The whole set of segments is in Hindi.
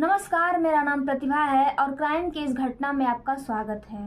नमस्कार, मेरा नाम प्रतिभा है और क्राइम के इस घटना में आपका स्वागत है।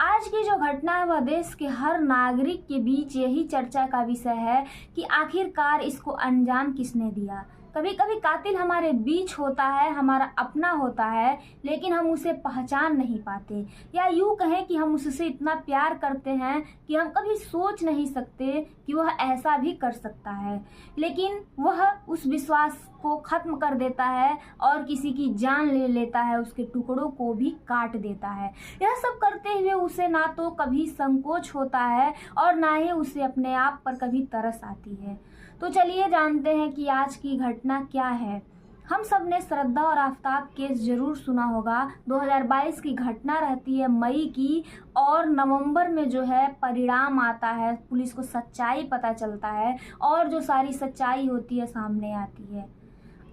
आज की जो घटना है वह देश के हर नागरिक के बीच यही चर्चा का विषय है कि आखिरकार इसको अंजाम किसने दिया। कभी कभी कातिल हमारे बीच होता है, हमारा अपना होता है, लेकिन हम उसे पहचान नहीं पाते, या यूँ कहें कि हम उससे इतना प्यार करते हैं कि हम कभी सोच नहीं सकते कि वह ऐसा भी कर सकता है, लेकिन वह उस विश्वास को ख़त्म कर देता है और किसी की जान ले लेता है, उसके टुकड़ों को भी काट देता है। यह सब करते हुए उसे ना तो कभी संकोच होता है और ना ही उसे अपने आप पर कभी तरस आती है। तो चलिए जानते हैं कि आज की घटना क्या है। हम सब ने श्रद्धा और आफताब केस जरूर सुना होगा। 2022 की घटना रहती है मई की, और नवंबर में जो है परिणाम आता है, पुलिस को सच्चाई पता चलता है और जो सारी सच्चाई होती है सामने आती है।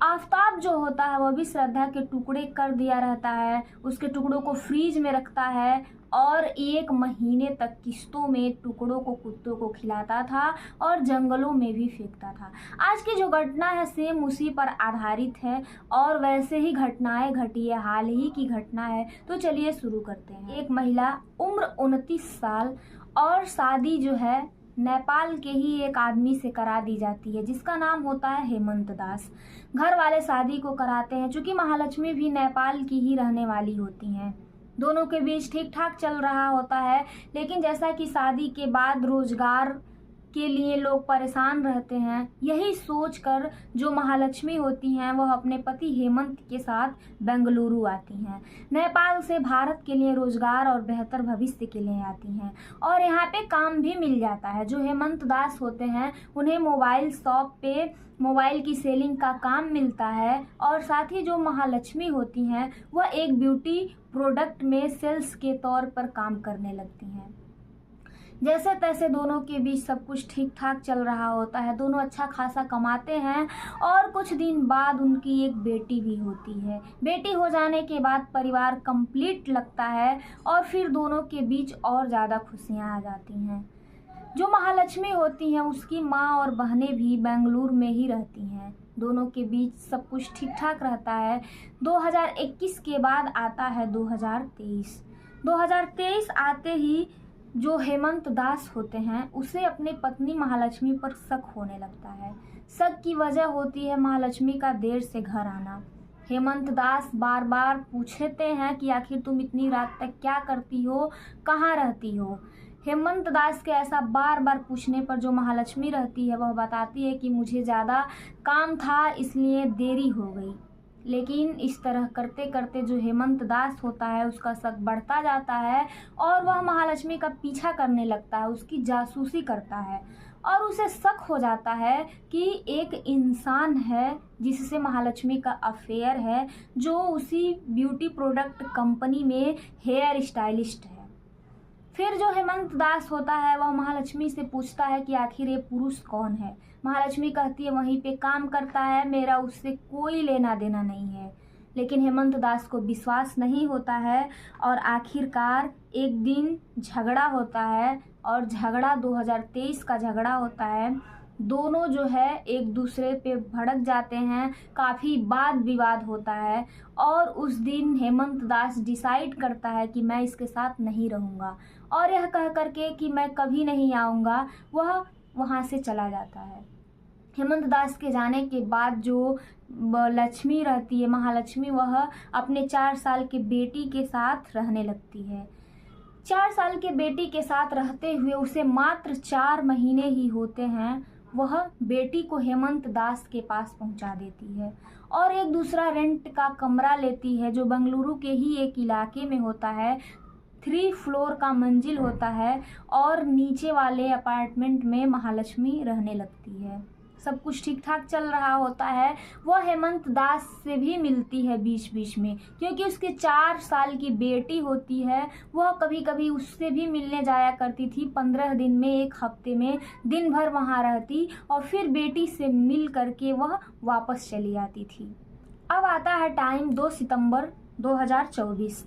आफताब जो होता है वह भी श्रद्धा के टुकड़े कर दिया रहता है, उसके टुकड़ों को फ्रीज में रखता है और 1 महीने तक किस्तों में टुकड़ों को कुत्तों को खिलाता था और जंगलों में भी फेंकता था। आज की जो घटना है सेम उसी पर आधारित है और वैसे ही घटनाएं घटी है, हाल ही की घटना है। तो चलिए शुरू करते हैं। एक महिला उम्र 29 साल और शादी जो है नेपाल के ही एक आदमी से करा दी जाती है जिसका नाम होता है हेमंत दास। घर वाले शादी को कराते हैं, चूँकि महालक्ष्मी भी नेपाल की ही रहने वाली होती हैं। दोनों के बीच ठीक ठाक चल रहा होता है, लेकिन जैसा कि शादी के बाद रोजगार के लिए लोग परेशान रहते हैं, यही सोचकर जो महालक्ष्मी होती हैं वह अपने पति हेमंत के साथ बेंगलुरु आती हैं। नेपाल से भारत के लिए रोजगार और बेहतर भविष्य के लिए आती हैं और यहाँ पे काम भी मिल जाता है। जो हेमंत दास होते हैं उन्हें मोबाइल शॉप पे मोबाइल की सेलिंग का काम मिलता है और साथ ही जो महालक्ष्मी होती हैं वह एक ब्यूटी प्रोडक्ट में सेल्स के तौर पर काम करने लगती हैं। जैसे तैसे दोनों के बीच सब कुछ ठीक ठाक चल रहा होता है, दोनों अच्छा खासा कमाते हैं और कुछ दिन बाद उनकी एक बेटी भी होती है। बेटी हो जाने के बाद परिवार कंप्लीट लगता है और फिर दोनों के बीच और ज़्यादा खुशियाँ आ जाती हैं। जो महालक्ष्मी होती हैं उसकी माँ और बहनें भी बेंगलुरु में ही रहती हैं। दोनों के बीच सब कुछ ठीक ठाक रहता है। 2021 के बाद आता है 2023। 2023 आते ही जो हेमंत दास होते हैं उसे अपने पत्नी महालक्ष्मी पर शक होने लगता है। शक की वजह होती है महालक्ष्मी का देर से घर आना। हेमंत दास बार बार पूछते हैं कि आखिर तुम इतनी रात तक क्या करती हो, कहाँ रहती हो। हेमंत दास के ऐसा बार बार पूछने पर जो महालक्ष्मी रहती है वह बताती है कि मुझे ज़्यादा काम था इसलिए देरी हो गई। लेकिन इस तरह करते करते जो हेमंत दास होता है उसका शक बढ़ता जाता है और वह महालक्ष्मी का पीछा करने लगता है, उसकी जासूसी करता है और उसे शक हो जाता है कि एक इंसान है जिससे महालक्ष्मी का अफेयर है, जो उसी ब्यूटी प्रोडक्ट कंपनी में हेयर स्टाइलिस्ट है। फिर जो हेमंत दास होता है वह महालक्ष्मी से पूछता है कि आखिर ये पुरुष कौन है। महालक्ष्मी कहती है वहीं पे काम करता है, मेरा उससे कोई लेना देना नहीं है। लेकिन हेमंत दास को विश्वास नहीं होता है और आखिरकार एक दिन झगड़ा होता है और झगड़ा 2023 का झगड़ा होता है। दोनों जो है एक दूसरे पे भड़क जाते हैं, काफ़ी वाद विवाद होता है और उस दिन हेमंत दास डिसाइड करता है कि मैं इसके साथ नहीं रहूँगा और यह कह करके कि मैं कभी नहीं आऊँगा वह वहाँ से चला जाता है। हेमंत दास के जाने के बाद जो लक्ष्मी रहती है महालक्ष्मी, वह अपने 4 साल के बेटी के साथ रहने लगती है। 4 साल के बेटी के साथ रहते हुए उसे मात्र 4 महीने ही होते हैं, वह बेटी को हेमंत दास के पास पहुंचा देती है और एक दूसरा रेंट का कमरा लेती है जो बेंगलुरु के ही एक इलाके में होता है। 3 फ्लोर का मंजिल होता है और नीचे वाले अपार्टमेंट में महालक्ष्मी रहने लगती है। सब कुछ ठीक ठाक चल रहा होता है। वह हेमंत दास से भी मिलती है बीच बीच में, क्योंकि उसके 4 साल की बेटी होती है। वह कभी कभी उससे भी मिलने जाया करती थी। 15 दिन में, 1 हफ्ते में दिन भर वहाँ रहती और फिर बेटी से मिल करके वह वापस चली आती थी। अब आता है टाइम 2 सितंबर 2024।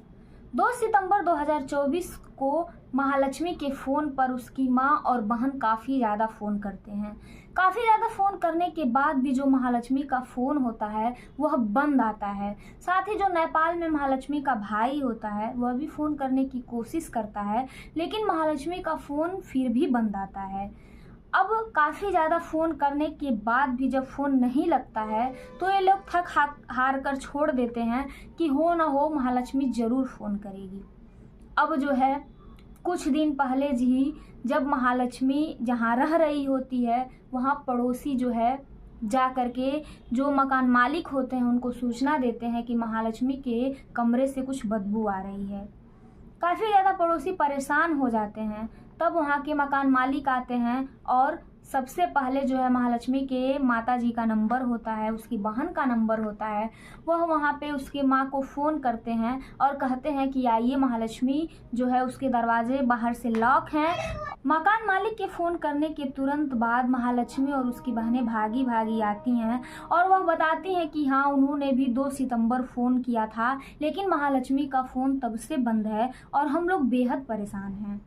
2 सितंबर 2024 को महालक्ष्मी के फ़ोन पर उसकी माँ और बहन काफ़ी ज़्यादा फ़ोन करते हैं। काफ़ी ज़्यादा फ़ोन करने के बाद भी जो महालक्ष्मी का फ़ोन होता है वह बंद आता है। साथ ही जो नेपाल में महालक्ष्मी का भाई होता है वह भी फ़ोन करने की कोशिश करता है, लेकिन महालक्ष्मी का फ़ोन फिर भी बंद आता है। अब काफ़ी ज़्यादा फ़ोन करने के बाद भी जब फ़ोन नहीं लगता है तो ये लोग थक हार कर छोड़ देते हैं कि हो ना हो महालक्ष्मी ज़रूर फ़ोन करेगी। अब जो है कुछ दिन पहले ही जब महालक्ष्मी जहाँ रह रही होती है वहाँ पड़ोसी जो है जा करके जो मकान मालिक होते हैं उनको सूचना देते हैं कि महालक्ष्मी के कमरे से कुछ बदबू आ रही है। काफ़ी ज़्यादा पड़ोसी परेशान हो जाते हैं। तब वहाँ के मकान मालिक आते हैं और सबसे पहले जो है महालक्ष्मी के माताजी का नंबर होता है, उसकी बहन का नंबर होता है, वह वहाँ पे उसके माँ को फ़ोन करते हैं और कहते हैं कि आइए महालक्ष्मी जो है उसके दरवाजे बाहर से लॉक हैं। मकान मालिक के फ़ोन करने के तुरंत बाद महालक्ष्मी और उसकी बहनें भागी भागी आती हैं और वह बताती हैं कि हाँ उन्होंने भी 2 सितंबर फ़ोन किया था, लेकिन महालक्ष्मी का फ़ोन तब से बंद है और हम लोग बेहद परेशान हैं।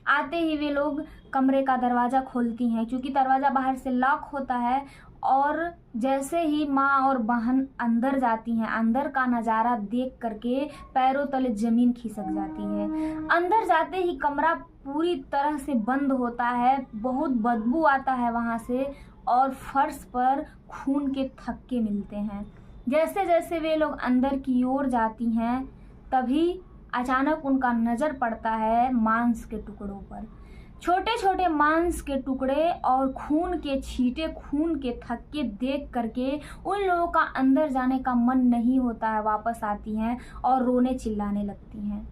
आते ही वे लोग कमरे का दरवाज़ा खोलती हैं क्योंकि दरवाज़ा बाहर से लॉक होता है, और जैसे ही माँ और बहन अंदर जाती हैं अंदर का नज़ारा देख करके पैरों तले ज़मीन खिसक जाती है। अंदर जाते ही कमरा पूरी तरह से बंद होता है, बहुत बदबू आता है वहाँ से और फर्श पर खून के थक्के मिलते हैं। जैसे जैसे वे लोग अंदर की ओर जाती हैं तभी अचानक उनका नज़र पड़ता है मांस के टुकड़ों पर। छोटे छोटे मांस के टुकड़े और खून के छींटे, खून के थक्के देख करके उन लोगों का अंदर जाने का मन नहीं होता है। वापस आती हैं और रोने चिल्लाने लगती हैं।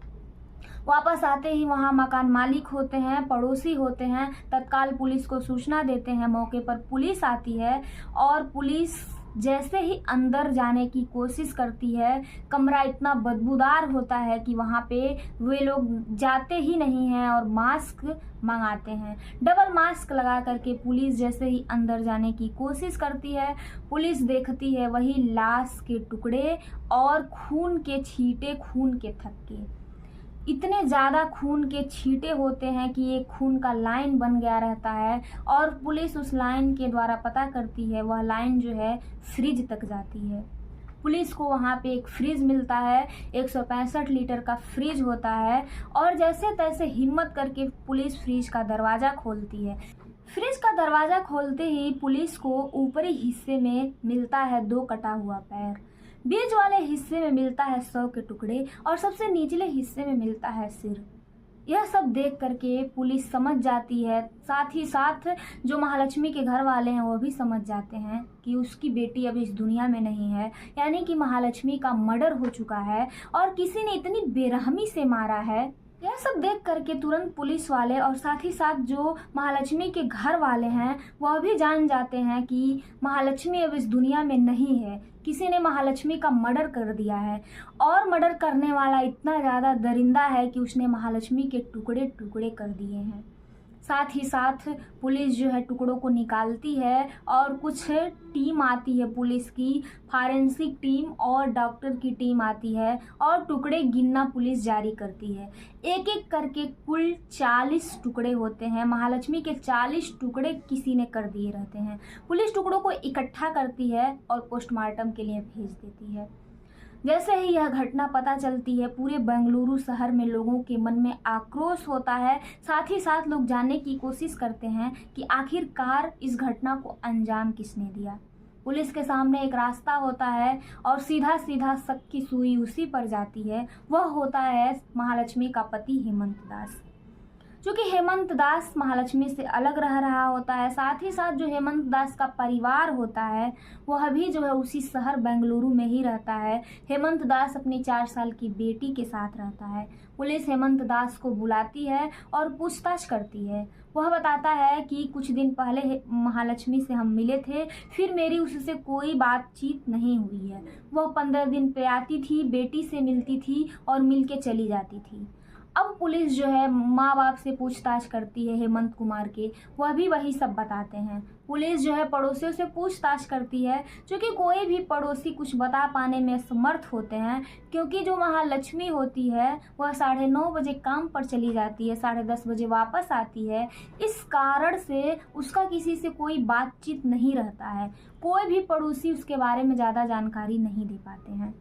वापस आते ही वहाँ मकान मालिक होते हैं, पड़ोसी होते हैं, तत्काल पुलिस को सूचना देते हैं। मौके पर पुलिस आती है और पुलिस जैसे ही अंदर जाने की कोशिश करती है, कमरा इतना बदबूदार होता है कि वहाँ पे वे लोग जाते ही नहीं हैं और मास्क मंगाते हैं। डबल मास्क लगा करके पुलिस जैसे ही अंदर जाने की कोशिश करती है, पुलिस देखती है वही लाश के टुकड़े और खून के छींटे, खून के थक्के। इतने ज़्यादा खून के छींटे होते हैं कि एक खून का लाइन बन गया रहता है और पुलिस उस लाइन के द्वारा पता करती है। वह लाइन जो है फ्रिज तक जाती है। पुलिस को वहाँ पे एक फ्रिज मिलता है, 165 लीटर का फ्रिज होता है, और जैसे तैसे हिम्मत करके पुलिस फ्रिज का दरवाज़ा खोलती है। फ्रिज का दरवाज़ा खोलते ही पुलिस को ऊपरी हिस्से में मिलता है 2 कटा हुआ पैर, बीच वाले हिस्से में मिलता है 100 के टुकड़े और सबसे निचले हिस्से में मिलता है सिर। यह सब देख करके पुलिस समझ जाती है, साथ ही साथ जो महालक्ष्मी के घर वाले हैं वो भी समझ जाते हैं कि उसकी बेटी अब इस दुनिया में नहीं है, यानी कि महालक्ष्मी का मर्डर हो चुका है और किसी ने इतनी बेरहमी से मारा है। यह सब देख करके तुरंत पुलिस वाले और साथ ही साथ जो महालक्ष्मी के घर वाले हैं वह भी जान जाते हैं कि महालक्ष्मी अब इस दुनिया में नहीं है, किसी ने महालक्ष्मी का मर्डर कर दिया है और मर्डर करने वाला इतना ज़्यादा दरिंदा है कि उसने महालक्ष्मी के टुकड़े टुकड़े कर दिए हैं। साथ ही साथ पुलिस जो है टुकड़ों को निकालती है और कुछ टीम आती है पुलिस की, फॉरेंसिक टीम और डॉक्टर की टीम आती है और टुकड़े गिनना पुलिस जारी करती है। एक एक करके कुल 40 टुकड़े होते हैं। महालक्ष्मी के 40 टुकड़े किसी ने कर दिए रहते हैं। पुलिस टुकड़ों को इकट्ठा करती है और पोस्टमार्टम के लिए भेज देती है। जैसे ही यह घटना पता चलती है पूरे बेंगलुरु शहर में लोगों के मन में आक्रोश होता है। साथ ही साथ लोग जानने की कोशिश करते हैं कि आखिरकार इस घटना को अंजाम किसने दिया। पुलिस के सामने एक रास्ता होता है और सीधा सीधा शक की सुई उसी पर जाती है। वह होता है महालक्ष्मी का पति हेमंत दास। क्योंकि हेमंत दास महालक्ष्मी से अलग रह रहा होता है, साथ ही साथ जो हेमंत दास का परिवार होता है वह भी जो है उसी शहर बेंगलुरु में ही रहता है। हेमंत दास अपनी 4 साल की बेटी के साथ रहता है। पुलिस हेमंत दास को बुलाती है और पूछताछ करती है। वह बताता है कि कुछ दिन पहले महालक्ष्मी से हम मिले थे, फिर मेरी उससे कोई बातचीत नहीं हुई है। वह 15 दिन पे आती थी, बेटी से मिलती थी और मिल के चली जाती थी। अब पुलिस जो है माँ बाप से पूछताछ करती है हेमंत कुमार के, वह भी वही सब बताते हैं। पुलिस जो है पड़ोसियों से पूछताछ करती है, क्योंकि कोई भी पड़ोसी कुछ बता पाने में समर्थ होते हैं, क्योंकि जो महालक्ष्मी होती है वह 9:30 बजे काम पर चली जाती है, 10:30 बजे वापस आती है। इस कारण से उसका किसी से कोई बातचीत नहीं रहता है, कोई भी पड़ोसी उसके बारे में ज़्यादा जानकारी नहीं दे पाते हैं।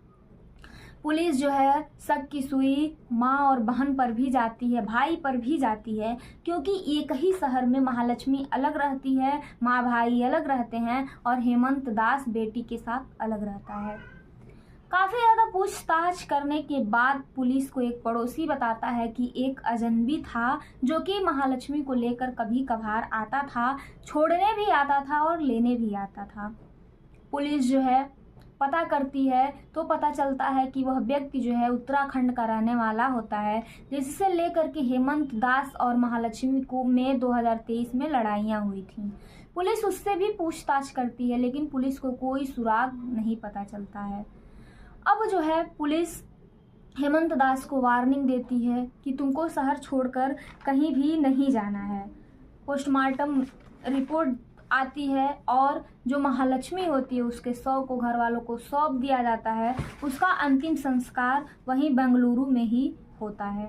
पुलिस जो है शक की सुई माँ और बहन पर भी जाती है, भाई पर भी जाती है, क्योंकि एक ही शहर में महालक्ष्मी अलग रहती है, माँ भाई अलग रहते हैं और हेमंत दास बेटी के साथ अलग रहता है। काफ़ी ज़्यादा पूछताछ करने के बाद पुलिस को एक पड़ोसी बताता है कि एक अजनबी था जो कि महालक्ष्मी को लेकर कभी कभार आता था, छोड़ने भी आता था और लेने भी आता था। पुलिस जो है पता करती है तो पता चलता है कि वह व्यक्ति जो है उत्तराखंड का रहने वाला होता है, जिससे लेकर के हेमंत दास और महालक्ष्मी को मई 2023 में लड़ाइयाँ हुई थीं। पुलिस उससे भी पूछताछ करती है, लेकिन पुलिस को कोई सुराग नहीं पता चलता है। अब जो है पुलिस हेमंत दास को वार्निंग देती है कि तुमको शहर छोड़कर कहीं भी नहीं जाना है। पोस्टमार्टम रिपोर्ट आती है और जो महालक्ष्मी होती है उसके शव को घर वालों को सौंप दिया जाता है। उसका अंतिम संस्कार वहीं बेंगलुरु में ही होता है।